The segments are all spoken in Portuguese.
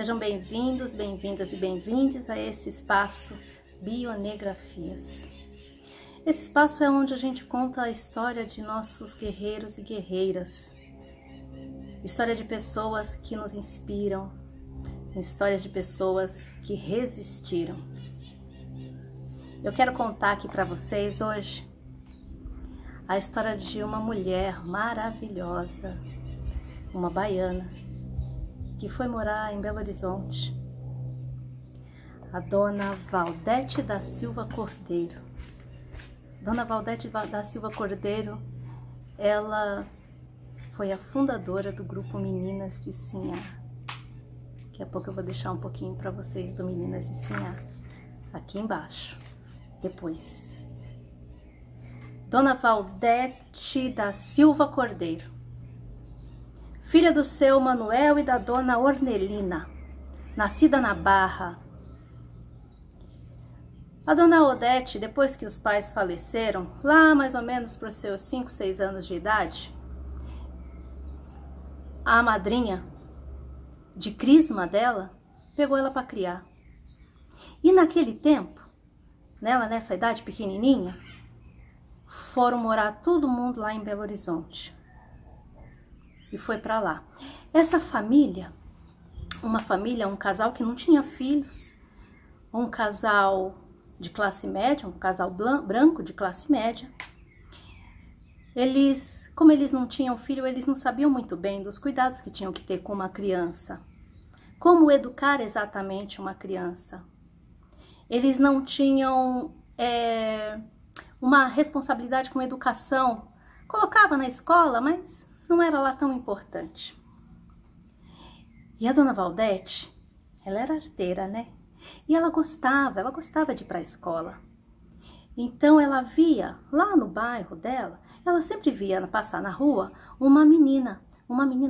Sejam bem-vindos, bem-vindas e bem-vindes a esse espaço Bionegrafias. Esse espaço é onde a gente conta a história de nossos guerreiros e guerreiras, história de pessoas que nos inspiram, histórias de pessoas que resistiram. Eu quero contar aqui para vocês hoje a história de uma mulher maravilhosa, uma baiana, que foi morar em Belo Horizonte, a dona Valdete da Silva Cordeiro. Dona Valdete da Silva Cordeiro, ela foi a fundadora do grupo Meninas de Sinhá. Daqui a pouco eu vou deixar um pouquinho para vocês do Meninas de Sinhá, aqui embaixo, depois. Dona Valdete da Silva Cordeiro, filha do seu Manuel e da dona Ornelina, nascida na Barra. A dona Odete, depois que os pais faleceram, lá mais ou menos por seus 5, 6 anos de idade, a madrinha de crisma dela pegou ela para criar. E naquele tempo, nessa idade pequenininha, foram morar todo mundo lá em Belo Horizonte. E foi para lá. Essa família, um casal que não tinha filhos, um casal de classe média, um casal branco de classe média. Como eles não tinham filho, eles não sabiam muito bem dos cuidados que tinham que ter com uma criança. Como educar exatamente uma criança. Eles não tinham uma responsabilidade com a educação. Colocava na escola, mas não era lá tão importante. E a dona Valdete, ela era arteira, né? E ela gostava de ir para a escola. Então ela via, lá no bairro dela, ela sempre via passar na rua uma menina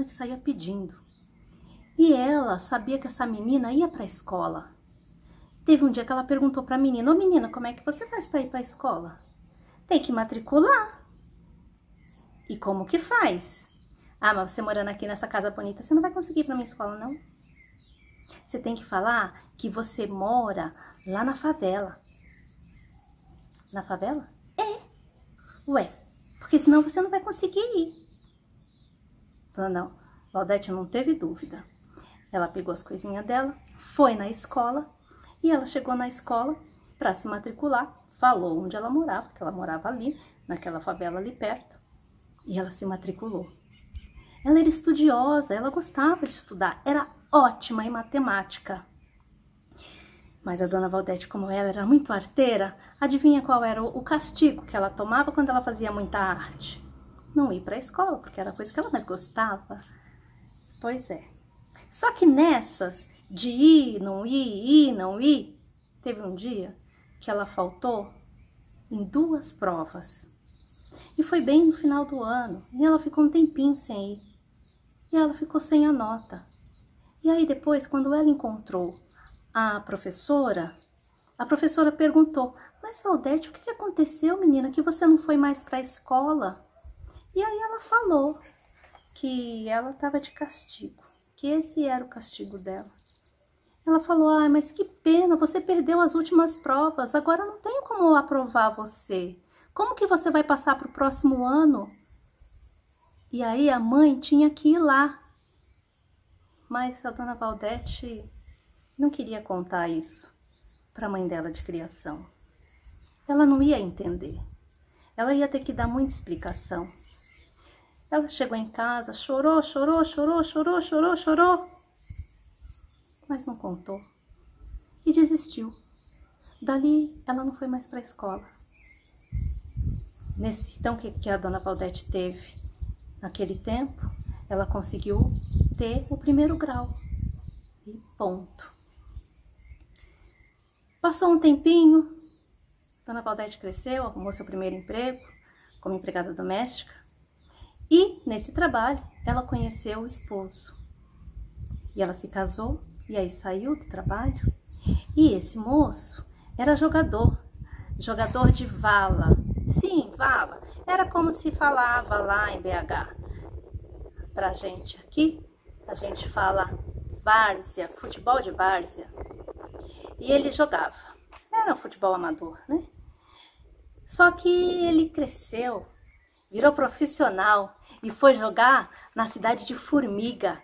que saía pedindo. E ela sabia que essa menina ia para a escola. Teve um dia que ela perguntou para a menina: ô menina, como é que você faz para ir para a escola? Tem que matricular. E como que faz? Ah, mas você morando aqui nessa casa bonita, você não vai conseguir ir para minha escola, não? Você tem que falar que você mora lá na favela. Na favela? É. Ué, porque senão você não vai conseguir ir. Então, não. Valdete não teve dúvida. Ela pegou as coisinhas dela, foi na escola, e ela chegou na escola para se matricular, falou onde ela morava, que ela morava ali, naquela favela ali perto, e ela se matriculou. Ela era estudiosa, ela gostava de estudar, era ótima em matemática. Mas a dona Valdete, como ela era muito arteira, adivinha qual era o castigo que ela tomava quando ela fazia muita arte? Não ir para a escola, porque era a coisa que ela mais gostava. Pois é. Só que nessas de ir, não ir, teve um dia que ela faltou em 2 provas. E foi bem no final do ano, e ela ficou um tempinho sem ir. E ela ficou sem a nota. E aí depois, quando ela encontrou a professora perguntou: mas Valdete, o que aconteceu, menina, que você não foi mais para a escola? E aí ela falou que ela estava de castigo, que esse era o castigo dela. Ela falou: ah, mas que pena, você perdeu as últimas provas, agora não tenho como aprovar você. Como que você vai passar para o próximo ano? E aí a mãe tinha que ir lá. Mas a dona Valdete não queria contar isso para a mãe dela de criação. Ela não ia entender. Ela ia ter que dar muita explicação. Ela chegou em casa, chorou, mas não contou. E desistiu. Dali ela não foi mais para a escola. Então, o que a dona Valdete teve? Naquele tempo, ela conseguiu ter o 1º grau. E ponto. Passou um tempinho, dona Valdete cresceu, arrumou seu primeiro emprego como empregada doméstica. E, nesse trabalho, ela conheceu o esposo. E ela se casou, e aí saiu do trabalho. E esse moço era jogador de vala. Sim, vala. Era como se falava lá em BH. Pra gente aqui, a gente fala várzea, futebol de várzea, e ele jogava. Era um futebol amador, né? Só que ele cresceu, virou profissional e foi jogar na cidade de Formiga.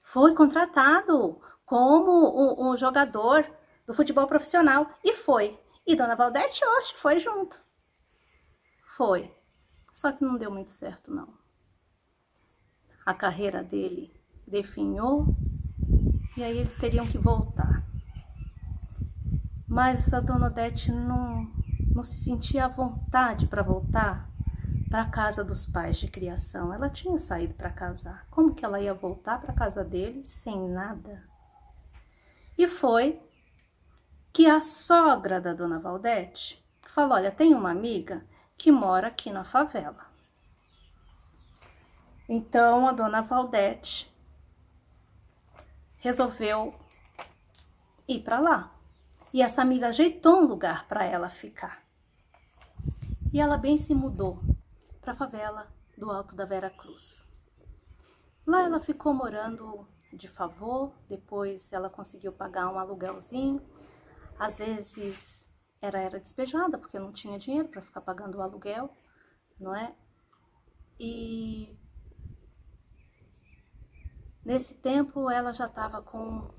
Foi contratado como um jogador do futebol profissional e foi. E Dona Valdete, oxe, foi junto. Foi. Só que não deu muito certo, não. A carreira dele definhou e aí eles teriam que voltar. Mas a Dona Odete não se sentia à vontade para voltar para a casa dos pais de criação. Ela tinha saído para casar. Como que ela ia voltar para a casa deles sem nada? E foi que a sogra da Dona Valdete falou: olha, tem uma amiga que mora aqui na favela. Então a Dona Valdete resolveu ir para lá. E essa amiga ajeitou um lugar para ela ficar. E ela bem se mudou para a favela do Alto da Vera Cruz. Lá ela ficou morando de favor, depois ela conseguiu pagar um aluguelzinho. Às vezes era despejada porque não tinha dinheiro para ficar pagando o aluguel, não é? E nesse tempo ela já estava com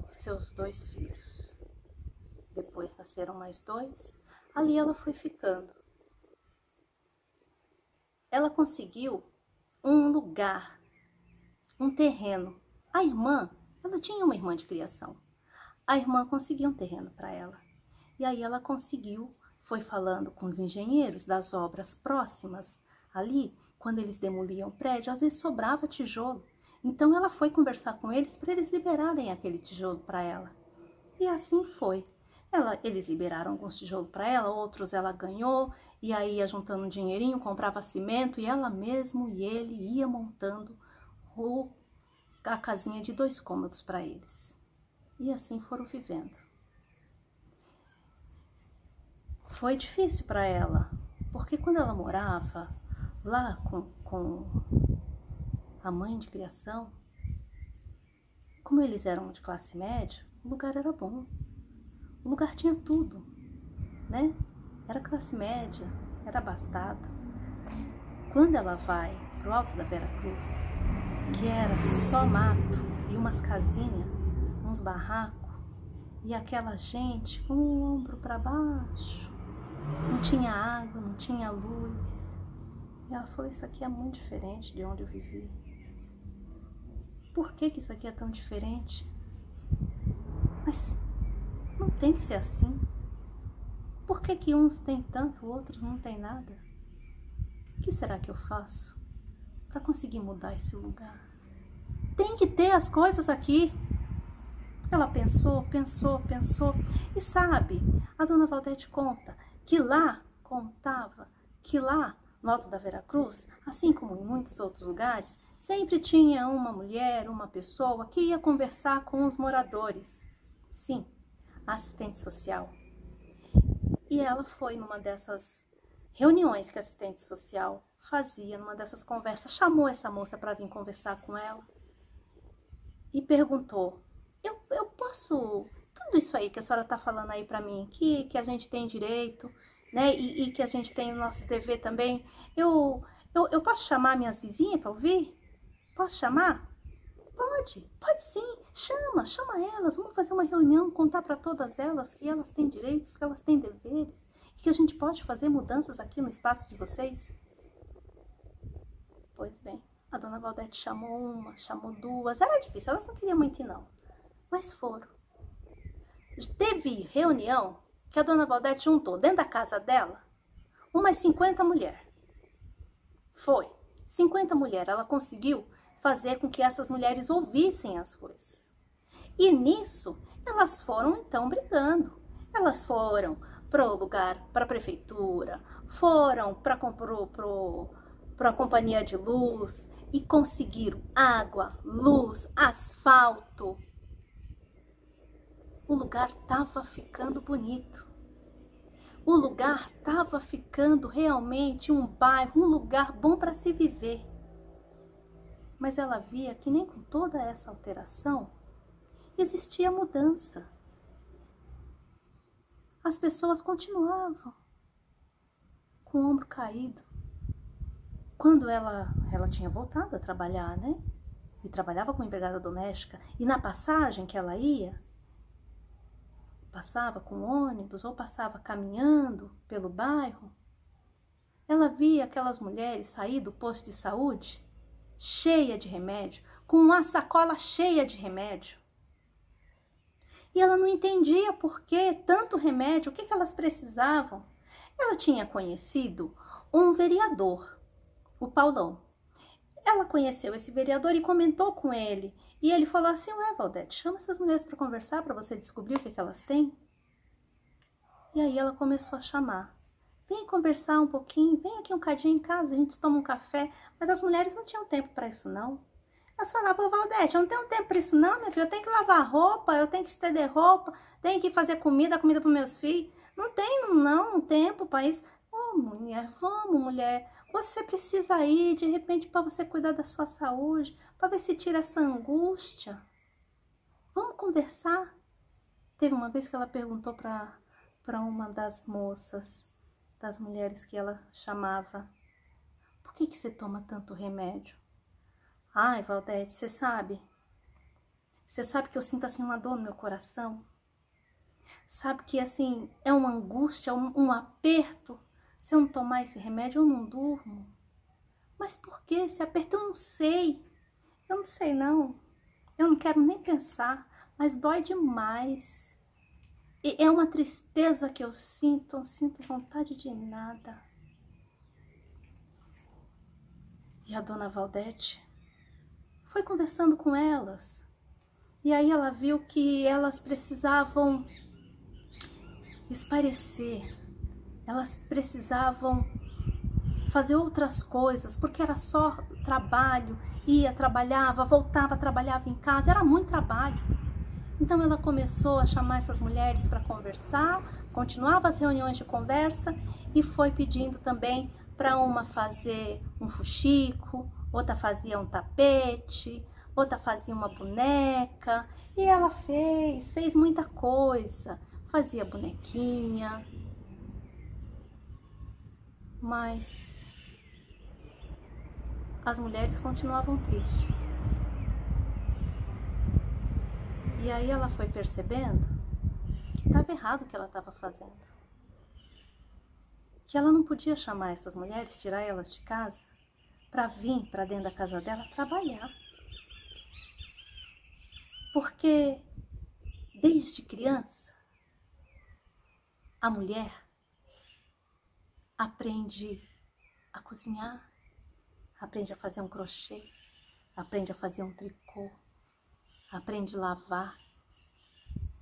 seus 2 filhos. Depois nasceram mais 2. Ali ela foi ficando. Ela conseguiu um lugar, um terreno. A irmã, ela tinha uma irmã de criação. A irmã conseguiu um terreno para ela. E aí ela conseguiu, foi falando com os engenheiros das obras próximas ali, quando eles demoliam o prédio, às vezes sobrava tijolo. Então ela foi conversar com eles para eles liberarem aquele tijolo para ela. E assim foi. Eles liberaram alguns tijolos para ela, outros ela ganhou, e aí ia juntando um dinheirinho, comprava cimento, e ela mesmo e ele ia montando a casinha de 2 cômodos para eles. E assim foram vivendo. Foi difícil para ela, porque quando ela morava lá com a mãe de criação, como eles eram de classe média, o lugar era bom. O lugar tinha tudo, né? Era classe média, era abastado. Quando ela vai pro Alto da Vera Cruz, que era só mato e umas casinhas, uns barracos, e aquela gente com o ombro para baixo, não tinha água, não tinha luz. E ela falou: isso aqui é muito diferente de onde eu vivi. Por que isso aqui é tão diferente? Mas não tem que ser assim. Por que uns têm tanto, outros não têm nada? O que será que eu faço para conseguir mudar esse lugar? Tem que ter as coisas aqui. Ela pensou. E sabe, a Dona Valdete conta que lá, no Alto da Vera Cruz, assim como em muitos outros lugares, sempre tinha uma mulher, uma pessoa que ia conversar com os moradores. Sim, assistente social. E ela foi numa dessas reuniões que a assistente social fazia, numa dessas conversas, chamou essa moça para vir conversar com ela e perguntou: eu posso, tudo isso aí que a senhora está falando aí para mim, que a gente tem direito, né, e que a gente tem o nosso dever também, eu posso chamar minhas vizinhas para ouvir? Posso chamar? Pode sim, chama elas, vamos fazer uma reunião, contar para todas elas que elas têm direitos, que elas têm deveres, e que a gente pode fazer mudanças aqui no espaço de vocês. Pois bem, a Dona Valdete chamou uma, chamou 2, era difícil, elas não queriam muito ir não, mas foram. Teve reunião que a Dona Valdete juntou dentro da casa dela umas 50 mulheres. Foi, 50 mulheres, ela conseguiu fazer com que essas mulheres ouvissem as coisas. E nisso, elas foram então brigando. Elas foram para o lugar, para a prefeitura, foram para a companhia de luz e conseguiram água, luz, asfalto. O lugar estava ficando bonito. O lugar estava ficando realmente um bairro, um lugar bom para se viver. Mas ela via que nem com toda essa alteração, existia mudança. As pessoas continuavam com o ombro caído. Quando ela tinha voltado a trabalhar, né? E trabalhava como empregada doméstica. E na passagem que ela ia, passava com ônibus ou passava caminhando pelo bairro, ela via aquelas mulheres sair do posto de saúde cheia de remédio, com uma sacola cheia de remédio. E ela não entendia por que tanto remédio, o que elas precisavam. Ela tinha conhecido um vereador, o Paulão. Ela conheceu esse vereador e comentou com ele. E ele falou assim, ué, Valdete, chama essas mulheres para conversar, para você descobrir o que elas têm. E aí ela começou a chamar. Vem conversar um pouquinho, vem aqui um cadinho em casa, a gente toma um café. Mas as mulheres não tinham tempo para isso, não. Elas falavam, Valdete, eu não tenho tempo para isso não, minha filha. Eu tenho que lavar roupa, eu tenho que estender roupa, tenho que fazer comida para meus filhos. Não tenho, não, tempo para isso. Ô, mulher, vamos, mulher. Você precisa ir, de repente, para você cuidar da sua saúde, para ver se tira essa angústia. Vamos conversar? Teve uma vez que ela perguntou para uma das moças, das mulheres que ela chamava, por que você toma tanto remédio? Ai, Valdete, você sabe que eu sinto assim uma dor no meu coração? Sabe que assim, é uma angústia, um aperto? Se eu não tomar esse remédio, eu não durmo. Mas por que esse aperto? Eu não sei. Eu não sei, não. Eu não quero nem pensar, mas dói demais. E é uma tristeza que eu não sinto vontade de nada. E a dona Valdete foi conversando com elas. E aí ela viu que elas precisavam espairecer. Elas precisavam fazer outras coisas, porque era só trabalho. Ia, trabalhava, voltava, trabalhava em casa. Era muito trabalho. Então ela começou a chamar essas mulheres para conversar, continuava as reuniões de conversa e foi pedindo também para uma fazer um fuxico, outra fazia um tapete, outra fazia uma boneca. E ela fez muita coisa, fazia bonequinha. Mas as mulheres continuavam tristes. E aí ela foi percebendo que estava errado o que ela estava fazendo. Que ela não podia chamar essas mulheres, tirar elas de casa, para vir para dentro da casa dela trabalhar. Porque desde criança, a mulher aprende a cozinhar, aprende a fazer um crochê, aprende a fazer um tricô, aprende a lavar.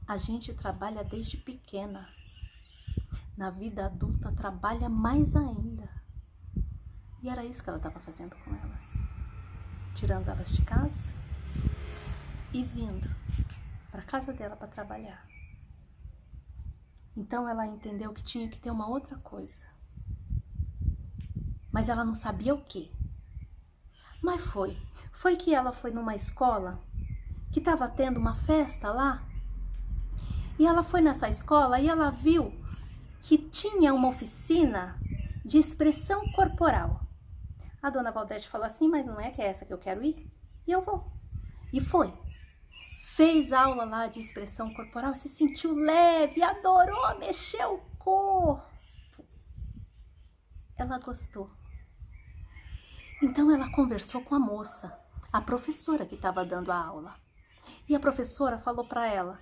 A gente trabalha desde pequena. Na vida adulta trabalha mais ainda. E era isso que ela estava fazendo com elas. Tirando elas de casa e vindo para a casa dela para trabalhar. Então ela entendeu que tinha que ter uma outra coisa. Mas ela não sabia o quê. Mas foi que ela foi numa escola que estava tendo uma festa lá. E ela foi nessa escola e ela viu que tinha uma oficina de expressão corporal. A dona Valdete falou assim, mas não é que é essa que eu quero ir? E eu vou. E foi. Fez aula lá de expressão corporal, se sentiu leve, adorou, mexeu o corpo. Ela gostou. Então ela conversou com a moça, a professora que estava dando a aula. E a professora falou para ela,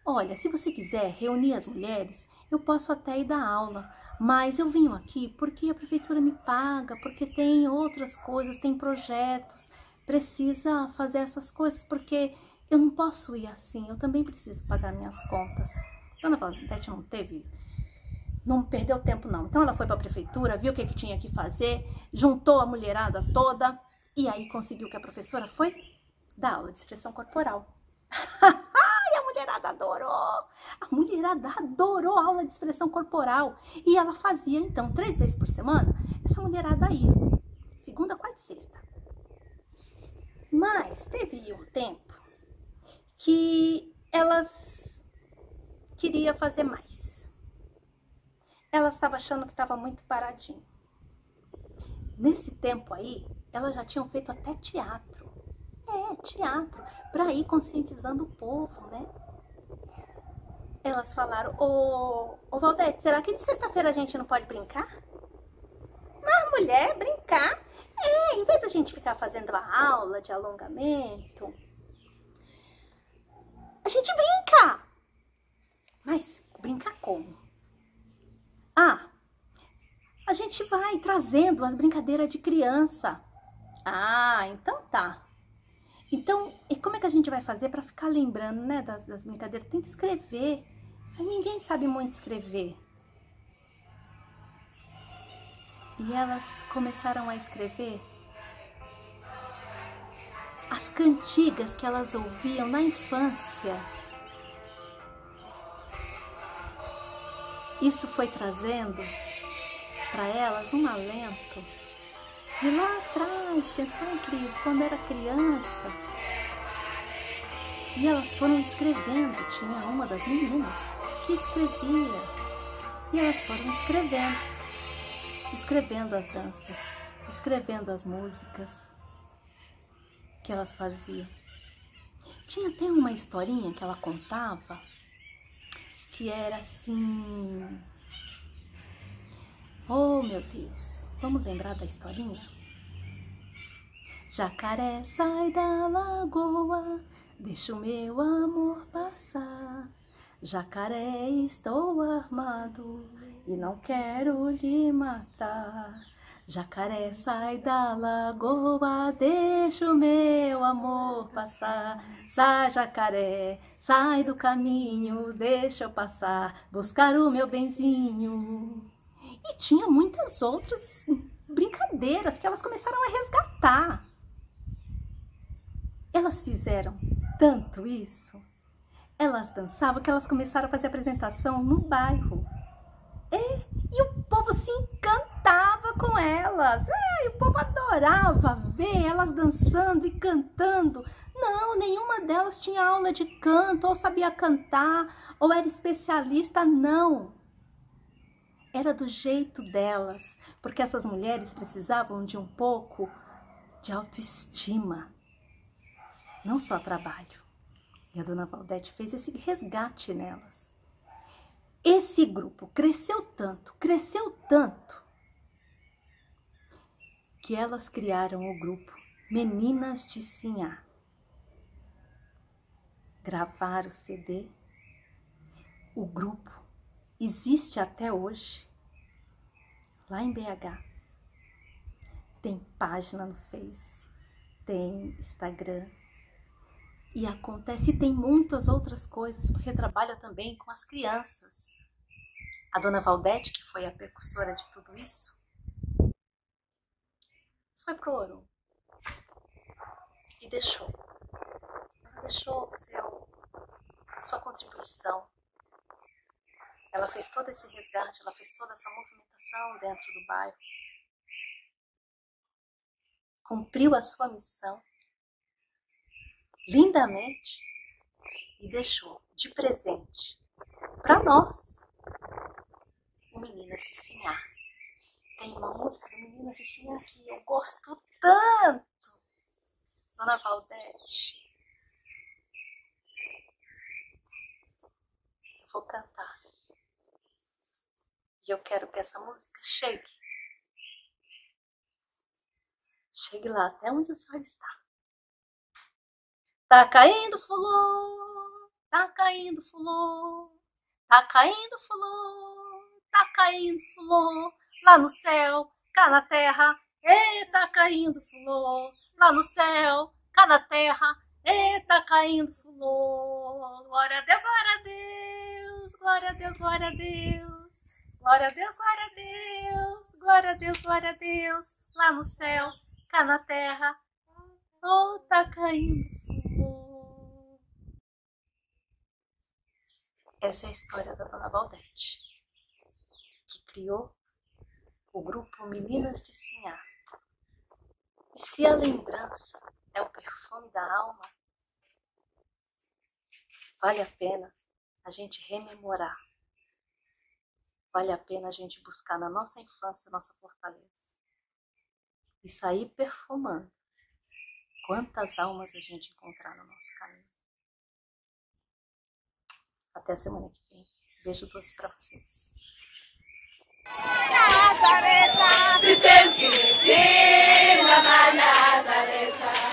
olha, se você quiser reunir as mulheres, eu posso até ir dar aula, mas eu venho aqui porque a prefeitura me paga, porque tem outras coisas, tem projetos, precisa fazer essas coisas, porque eu não posso ir assim, eu também preciso pagar minhas contas. Dona Valdete não perdeu tempo não. Então ela foi para a prefeitura, viu o que tinha que fazer, juntou a mulherada toda e aí conseguiu que a professora foi dar aula de expressão corporal. E a mulherada adorou! A mulherada adorou a aula de expressão corporal. E ela fazia, então, 3 vezes por semana, essa mulherada ia. Segunda, quarta e sexta. Mas teve um tempo que elas queriam fazer mais. Elas estavam achando que estava muito paradinho. Nesse tempo aí, elas já tinham feito até teatro. Teatro, para ir conscientizando o povo, né? Elas falaram, ô Valdete, será que de sexta-feira a gente não pode brincar? Mas mulher, brincar? Em vez da gente ficar fazendo a aula de alongamento, a gente brinca. Mas brincar como? A gente vai trazendo as brincadeiras de criança. Então tá. Então, e como é que a gente vai fazer para ficar lembrando, né, das brincadeiras? Tem que escrever. Aí ninguém sabe muito escrever. E elas começaram a escrever as cantigas que elas ouviam na infância. Isso foi trazendo para elas um alento. E lá atrás, pensar incrível, quando era criança, e elas foram escrevendo. Tinha uma das meninas que escrevia, e elas foram escrevendo as danças, escrevendo as músicas que elas faziam. Tinha até uma historinha que ela contava, que era assim... Oh, meu Deus! Vamos lembrar da historinha? Jacaré, sai da lagoa, deixa o meu amor passar. Jacaré, estou armado e não quero lhe matar. Jacaré, sai da lagoa, deixa o meu amor passar. Sai, jacaré, sai do caminho, deixa eu passar, buscar o meu benzinho. E tinha muitas outras brincadeiras que elas começaram a resgatar. Elas fizeram tanto isso, elas dançavam, que elas começaram a fazer apresentação no bairro. E o povo se encantava com elas. E o povo adorava ver elas dançando e cantando. Não, nenhuma delas tinha aula de canto, ou sabia cantar, ou era especialista, não. Era do jeito delas, porque essas mulheres precisavam de um pouco de autoestima, não só trabalho. E a dona Valdete fez esse resgate nelas. Esse grupo cresceu tanto, que elas criaram o grupo Meninas de Sinhá. Gravaram o CD. O grupo existe até hoje, lá em BH. Tem página no Face, tem Instagram. E acontece, e tem muitas outras coisas, porque trabalha também com as crianças. A dona Valdete, que foi a precursora de tudo isso, foi pro Ouro e deixou. Ela deixou a sua contribuição. Ela fez todo esse resgate, ela fez toda essa movimentação dentro do bairro. Cumpriu a sua missão lindamente e deixou de presente para nós o Meninas de Sinhá. Tem uma música do Meninas de Sinhá que eu gosto tanto, dona Valdete. Eu vou cantar. E eu quero que essa música chegue lá até onde a senhora está. Tá caindo fulô, tá caindo fulô, tá caindo fulô, tá caindo fulô, lá no céu, cá na terra, tá caindo fulô, lá no céu, cá na terra, tá caindo fulô. Glória a Deus, glória a Deus, glória a Deus, glória a Deus, glória a Deus, glória a Deus, glória a Deus, glória a Deus, lá no céu, cá na terra, tá caindo fulô. Essa é a história da dona Valdete, que criou o grupo Meninas de Sinhá. E se a lembrança é o perfume da alma, Vale a pena a gente rememorar. Vale a pena a gente buscar na nossa infância nossa fortaleza. E sair perfumando quantas almas a gente encontrar no nosso caminho. Até a semana que vem. Beijo doce pra vocês. Nazareta, se sente, Nazareta.